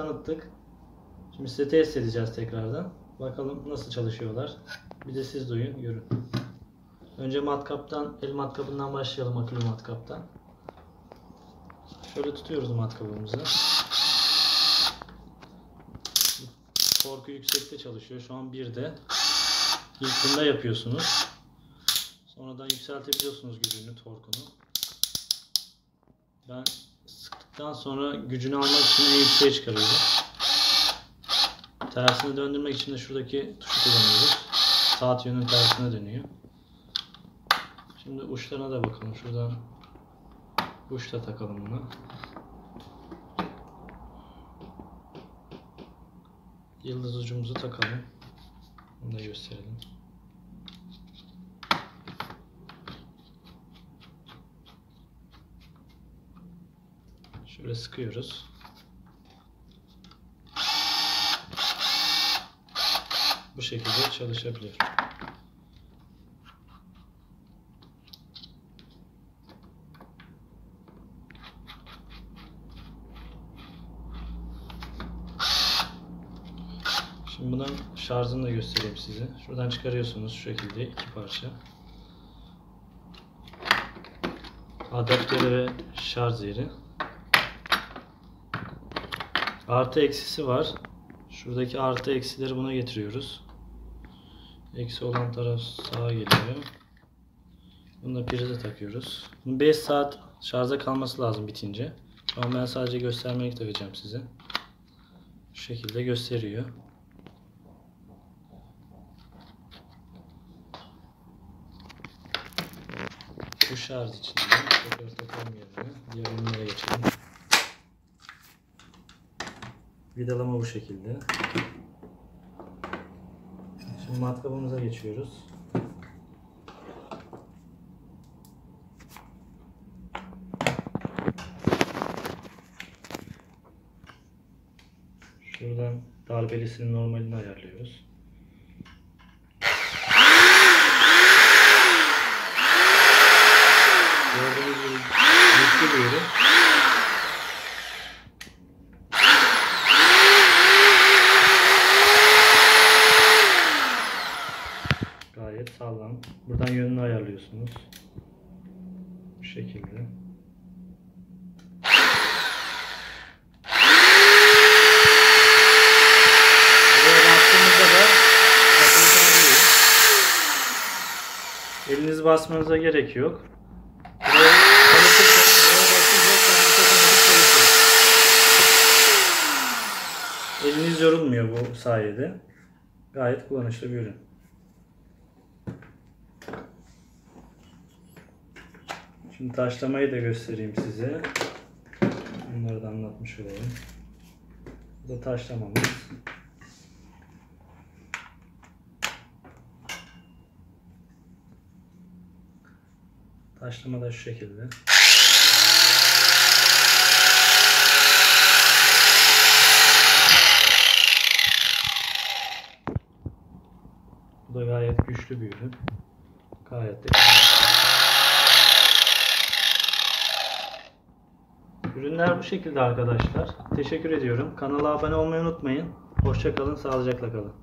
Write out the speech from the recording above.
tanıttık. Şimdi size test edeceğiz tekrardan. Bakalım nasıl çalışıyorlar. Bir de siz duyun, görün. Önce matkaptan, el matkapından başlayalım, akülü matkaptan. Şöyle tutuyoruz matkabımızı. Torku yüksekte çalışıyor. Şu an 1'de. İlk bunda yapıyorsunuz. Sonradan yükseltebiliyorsunuz gücünü, torkunu. Ben sıktıktan sonra gücünü almak için en yükseğe çıkarıyorum. Tersine döndürmek için de şuradaki tuşu kullanıyoruz. Saat yönünün tersine dönüyor. Şimdi uçlarına da bakalım. Şuradan uç da takalım buna. Yıldız ucumuzu takalım. Bunu da gösterelim. Şöyle sıkıyoruz. Bu şekilde çalışabilir. Şimdi bunun şarjını da göstereyim size. Şuradan çıkarıyorsunuz şu şekilde, iki parça. Adaptörü ve şarj yeri. Artı eksisi var. Şuradaki artı eksileri buna getiriyoruz. Eksi olan taraf sağa geliyor. Bunu da prize takıyoruz. 5 saat şarja kalması lazım bitince. Şu an ben sadece göstermelik takacağım size. Şu şekilde gösteriyor. Bu şarj için de tekrar takalım yerine. Diğer ürünlere geçelim. Vidalama bu şekilde. Şimdi matkabımıza geçiyoruz. Şuradan darbelisinin normalini ayarlıyoruz. Gördüğünüz gibi güçlü bir ürün. Gayet sağlam. Buradan yönünü ayarlıyorsunuz. Bu şekilde. Elinizi basmanıza gerek yok. Eliniz yorulmuyor bu sayede. Gayet kullanışlı bir ürün. Şimdi taşlamayı da göstereyim size. Bunları da anlatmış olalım. Bu da taşlamamız. Taşlama da şu şekilde. Bu da gayet güçlü bir ürün. Gayet de ürünler bu şekilde arkadaşlar. Teşekkür ediyorum. Kanala abone olmayı unutmayın. Hoşça kalın, sağlıcakla kalın.